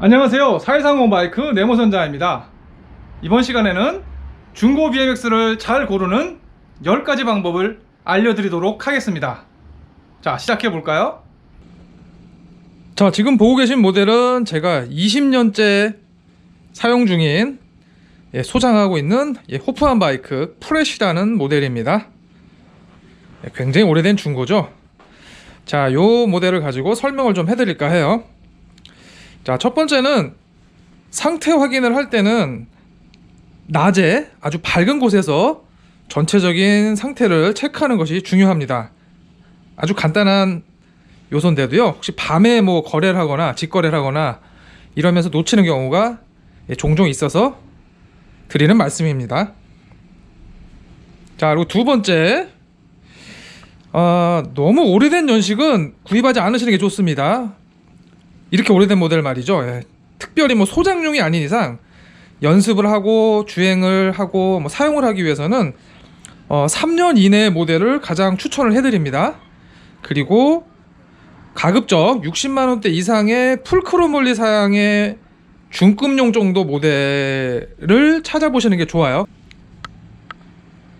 안녕하세요. 4130 바이크 네모선장입니다. 이번 시간에는 중고 BMX를 잘 고르는 10가지 방법을 알려드리도록 하겠습니다. 자, 시작해 볼까요? 자, 지금 보고 계신 모델은 제가 20년째 사용 중인 소장하고 있는 호프한 바이크 프레쉬라는 모델입니다. 굉장히 오래된 중고죠. 자, 요 모델을 가지고 설명을 좀 해드릴까 해요. 자, 첫 번째는 상태 확인을 할 때는 낮에 아주 밝은 곳에서 전체적인 상태를 체크하는 것이 중요합니다. 아주 간단한 요소인데도요, 혹시 밤에 뭐 거래를 하거나 직거래를 하거나 이러면서 놓치는 경우가 종종 있어서 드리는 말씀입니다. 자, 그리고 두 번째, 너무 오래된 연식은 구입하지 않으시는 게 좋습니다. 이렇게 오래된 모델 말이죠. 특별히 뭐 소장용이 아닌 이상 연습을 하고 주행을 하고 뭐 사용을 하기 위해서는 3년 이내의 모델을 가장 추천을 해드립니다. 그리고 가급적 60만원대 이상의 풀크로몰리 사양의 중급용 정도 모델을 찾아보시는 게 좋아요.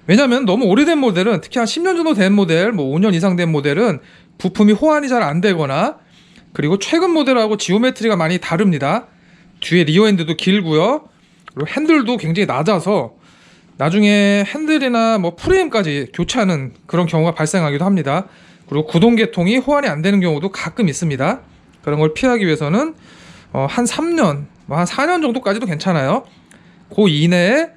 왜냐면 너무 오래된 모델은, 특히 한 10년 정도 된 모델, 뭐 5년 이상 된 모델은 부품이 호환이 잘 안 되거나, 그리고 최근 모델하고 지오메트리가 많이 다릅니다. 뒤에 리어 핸드도 길고요, 그리고 핸들도 굉장히 낮아서 나중에 핸들이나 뭐 프레임까지 교체하는 그런 경우가 발생하기도 합니다. 그리고 구동계통이 호환이 안 되는 경우도 가끔 있습니다. 그런 걸 피하기 위해서는 한 3년, 한 4년 정도까지도 괜찮아요. 그 이내에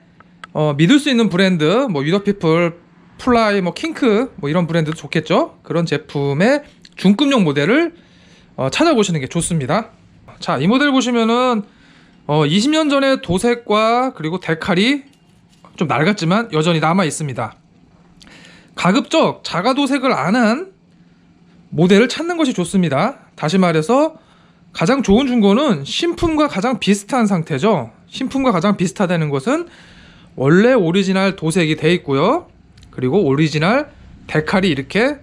믿을 수 있는 브랜드, 뭐 위더피플, 플라이, 뭐 킹크, 뭐 이런 브랜드도 좋겠죠. 그런 제품의 중급용 모델을 찾아보시는 게 좋습니다. 자, 이 모델 보시면은 20년 전의 도색과 그리고 데칼이 좀 낡았지만 여전히 남아 있습니다. 가급적 자가 도색을 안 한 모델을 찾는 것이 좋습니다. 다시 말해서 가장 좋은 중고는 신품과 가장 비슷한 상태죠. 신품과 가장 비슷하다는 것은 원래 오리지널 도색이 돼 있고요, 그리고 오리지널 데칼이 이렇게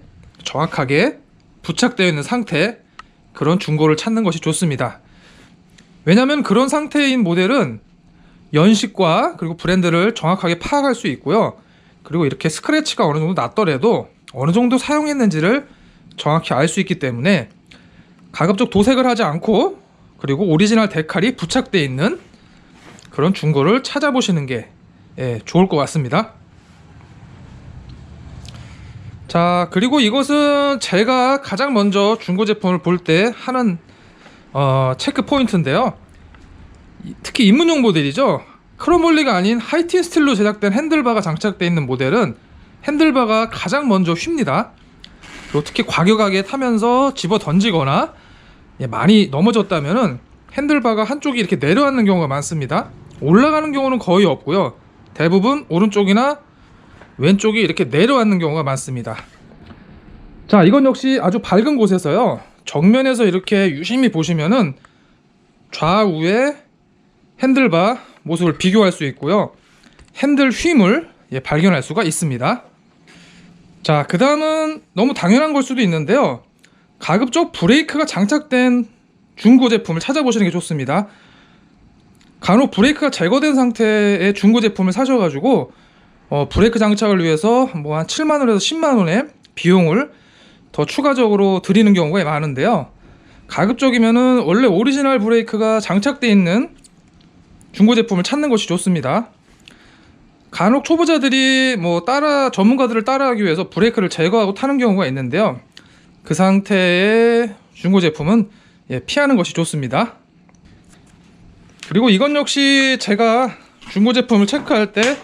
정확하게 부착되어 있는 상태, 그런 중고를 찾는 것이 좋습니다. 왜냐하면 그런 상태인 모델은 연식과 그리고 브랜드를 정확하게 파악할 수 있고요, 그리고 이렇게 스크래치가 어느 정도 났더라도 어느 정도 사용했는지를 정확히 알 수 있기 때문에 가급적 도색을 하지 않고 그리고 오리지널 데칼이 부착되어 있는 그런 중고를 찾아보시는 게 좋을 것 같습니다. 자, 그리고 이것은 제가 가장 먼저 중고 제품을 볼 때 하는 체크 포인트인데요, 특히 입문용 모델이죠. 크로몰리가 아닌 하이틴 스틸로 제작된 핸들바가 장착되어 있는 모델은 핸들바가 가장 먼저 휩니다. 그리고 특히 과격하게 타면서 집어 던지거나 많이 넘어졌다면은 핸들바가 한쪽이 이렇게 내려앉는 경우가 많습니다. 올라가는 경우는 거의 없고요, 대부분 오른쪽이나 왼쪽이 이렇게 내려앉는 경우가 많습니다. 자, 이건 역시 아주 밝은 곳에서요, 정면에서 이렇게 유심히 보시면은 좌우에 핸들바 모습을 비교할 수 있고요, 핸들 휨을 발견할 수가 있습니다. 자, 그 다음은 너무 당연한 걸 수도 있는데요, 가급적 브레이크가 장착된 중고 제품을 찾아보시는 게 좋습니다. 간혹 브레이크가 제거된 상태의 중고 제품을 사셔가지고 브레이크 장착을 위해서 뭐 한 7만원에서 10만원의 비용을 더 추가적으로 드리는 경우가 많은데요, 가급적이면은 원래 오리지널 브레이크가 장착되어 있는 중고 제품을 찾는 것이 좋습니다. 간혹 초보자들이 뭐 전문가들을 따라하기 위해서 브레이크를 제거하고 타는 경우가 있는데요, 그 상태의 중고 제품은 피하는 것이 좋습니다. 그리고 이건 역시 제가 중고 제품을 체크할 때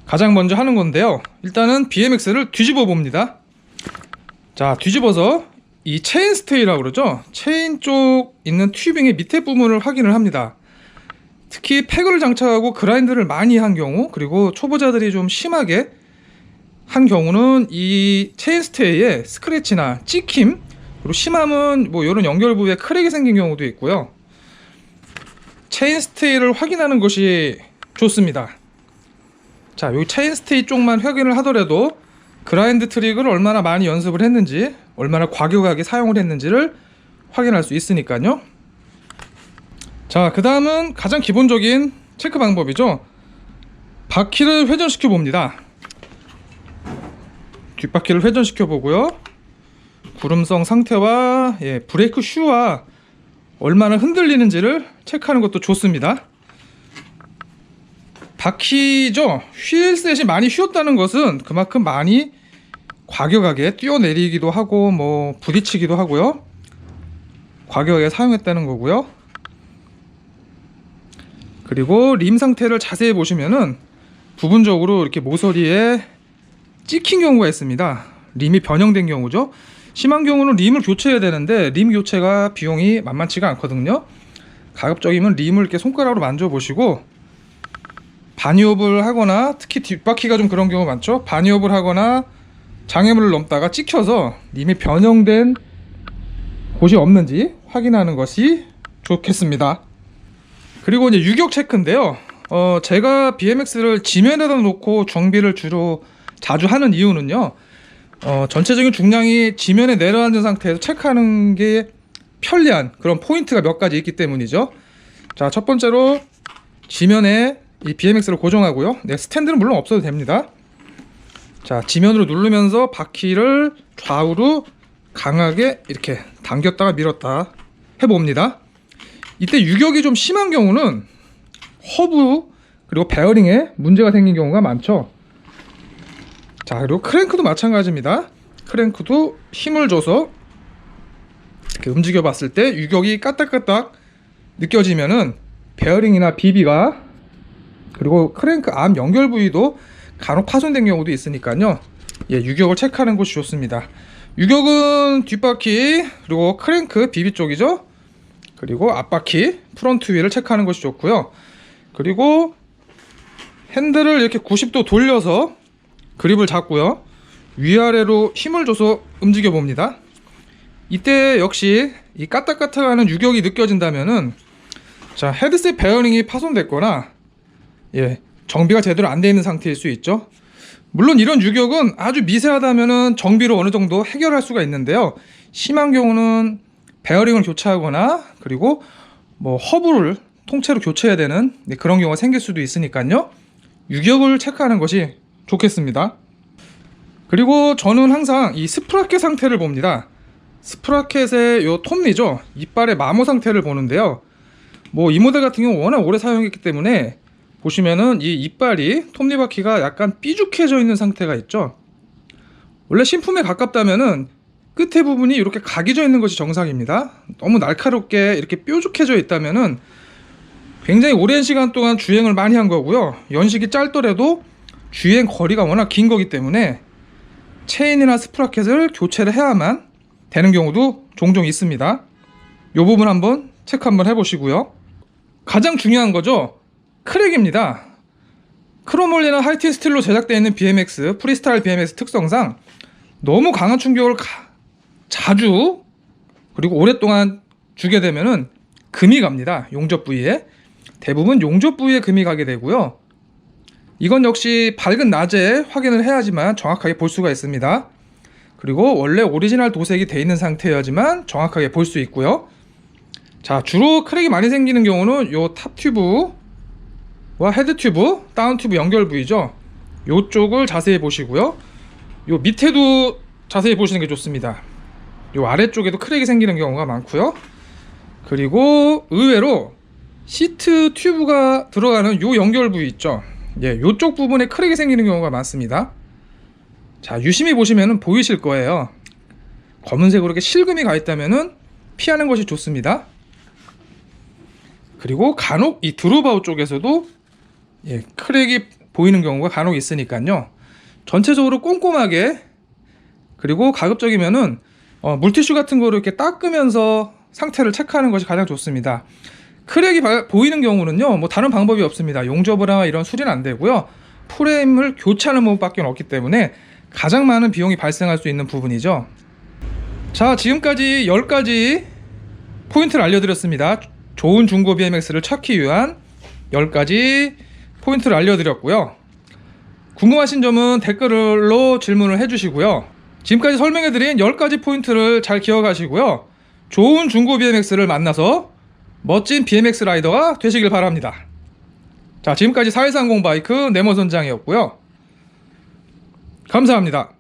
가장 먼저 하는 건데요, 일단은 BMX를 뒤집어 봅니다. 자, 뒤집어서 이 체인 스테이라고 그러죠, 체인 쪽 있는 튜빙의 밑에 부분을 확인을 합니다. 특히 패그를 장착하고 그라인드를 많이 한 경우, 그리고 초보자들이 좀 심하게 한 경우는 이 체인 스테이에 스크래치나 찍힘, 그리고 심하면 뭐 이런 연결 부위에 크랙이 생긴 경우도 있고요, 체인 스테이를 확인하는 것이 좋습니다. 자, 이 체인 스테이 쪽만 확인을 하더라도 그라인드 트릭을 얼마나 많이 연습을 했는지, 얼마나 과격하게 사용을 했는지를 확인할 수 있으니까요. 자, 그 다음은 가장 기본적인 체크 방법이죠. 바퀴를 회전시켜 봅니다. 뒷바퀴를 회전시켜 보고요. 구름성 상태와 브레이크 슈와 얼마나 흔들리는지를 체크하는 것도 좋습니다. 바퀴죠. 휠셋이 많이 휘었다는 것은 그만큼 많이 과격하게 뛰어내리기도 하고 뭐 부딪히기도 하고요. 과격하게 사용했다는 거고요. 그리고 림 상태를 자세히 보시면은 부분적으로 이렇게 모서리에 찍힌 경우가 있습니다. 림이 변형된 경우죠. 심한 경우는 림을 교체해야 되는데 림 교체가 비용이 만만치가 않거든요. 가급적이면 림을 이렇게 손가락으로 만져보시고 바니업을 하거나, 특히 뒷바퀴가 좀 그런 경우 많죠. 바니업을 하거나 장애물을 넘다가 찍혀서 림이 변형된 곳이 없는지 확인하는 것이 좋겠습니다. 그리고 이제 유격 체크인데요. 제가 BMX를 지면에다 놓고 정비를 주로 자주 하는 이유는요. 전체적인 중량이 지면에 내려앉은 상태에서 체크하는 게 편리한 그런 포인트가 몇 가지 있기 때문이죠. 자, 첫 번째로 지면에 이 BMX를 고정하고요. 스탠드는 물론 없어도 됩니다. 자, 지면으로 누르면서 바퀴를 좌우로 강하게 이렇게 당겼다가 밀었다 해봅니다. 이때 유격이 좀 심한 경우는 허브 그리고 베어링에 문제가 생긴 경우가 많죠. 자, 그리고 크랭크도 마찬가지입니다. 크랭크도 힘을 줘서 이렇게 움직여 봤을 때 유격이 까딱까딱 느껴지면은 베어링이나 비비가, 그리고 크랭크 암 연결 부위도 간혹 파손된 경우도 있으니까요. 유격을 체크하는 것이 좋습니다. 유격은 뒷바퀴 그리고 크랭크 비비 쪽이죠. 그리고 앞바퀴 프론트 휠을 체크하는 것이 좋고요. 그리고 핸들을 이렇게 90도 돌려서 그립을 잡고요. 위아래로 힘을 줘서 움직여 봅니다. 이때 역시 이 까딱까딱하는 유격이 느껴진다면은, 자, 헤드셋 베어링이 파손됐거나 정비가 제대로 안 되어 있는 상태일 수 있죠. 물론 이런 유격은 아주 미세하다면은 정비로 어느 정도 해결할 수가 있는데요. 심한 경우는 베어링을 교체하거나 그리고 뭐 허브를 통째로 교체해야 되는 그런 경우가 생길 수도 있으니까요. 유격을 체크하는 것이 좋겠습니다. 그리고 저는 항상 이 스프라켓 상태를 봅니다. 스프라켓의 요 톱니죠. 이빨의 마모 상태를 보는데요. 뭐 이 모델 같은 경우 워낙 오래 사용했기 때문에 보시면은 이 이빨이 톱니바퀴가 약간 삐죽해져 있는 상태가 있죠. 원래 신품에 가깝다면은 끝에 부분이 이렇게 각이 져 있는 것이 정상입니다. 너무 날카롭게 이렇게 뾰족해져 있다면은 굉장히 오랜 시간 동안 주행을 많이 한 거고요. 연식이 짧더라도 주행 거리가 워낙 긴 거기 때문에 체인이나 스프라켓을 교체를 해야만 되는 경우도 종종 있습니다. 이 부분 한번 체크 한번 해보시고요. 가장 중요한 거죠. 크랙입니다. 크롬올리나 하이틴 스틸로 제작되어 있는 BMX, 프리스타일 BMX 특성상 너무 강한 충격을 자주 그리고 오랫동안 주게 되면은 금이 갑니다. 용접 부위에. 대부분 용접 부위에 금이 가게 되고요. 이건 역시 밝은 낮에 확인을 해야지만 정확하게 볼 수가 있습니다. 그리고 원래 오리지널 도색이 되어 있는 상태여야지만 정확하게 볼 수 있고요. 자, 주로 크랙이 많이 생기는 경우는 요 탑 튜브와 헤드 튜브, 다운 튜브 연결 부위죠. 요쪽을 자세히 보시고요. 요 밑에도 자세히 보시는 게 좋습니다. 요 아래쪽에도 크랙이 생기는 경우가 많고요. 그리고 의외로 시트 튜브가 들어가는 요 연결 부위 있죠. 요쪽 부분에 크랙이 생기는 경우가 많습니다. 자, 유심히 보시면 보이실 거예요. 검은색으로 이렇게 실금이 가 있다면은 피하는 것이 좋습니다. 그리고 간혹 이 드로바우 쪽에서도 크랙이 보이는 경우가 간혹 있으니까요. 전체적으로 꼼꼼하게, 그리고 가급적이면은 물티슈 같은 거를 이렇게 닦으면서 상태를 체크하는 것이 가장 좋습니다. 크랙이 보이는 경우는요, 뭐 다른 방법이 없습니다. 용접이나 이런 수리는 안 되고요. 프레임을 교체하는 방법밖에 없기 때문에 가장 많은 비용이 발생할 수 있는 부분이죠. 자, 지금까지 10가지 포인트를 알려드렸습니다. 좋은 중고 BMX를 찾기 위한 10가지 포인트를 알려드렸고요. 궁금하신 점은 댓글로 질문을 해주시고요. 지금까지 설명해드린 10가지 포인트를 잘 기억하시고요. 좋은 중고 BMX를 만나서 멋진 BMX 라이더가 되시길 바랍니다. 자, 지금까지 4130 바이크 네모 선장이었고요. 감사합니다.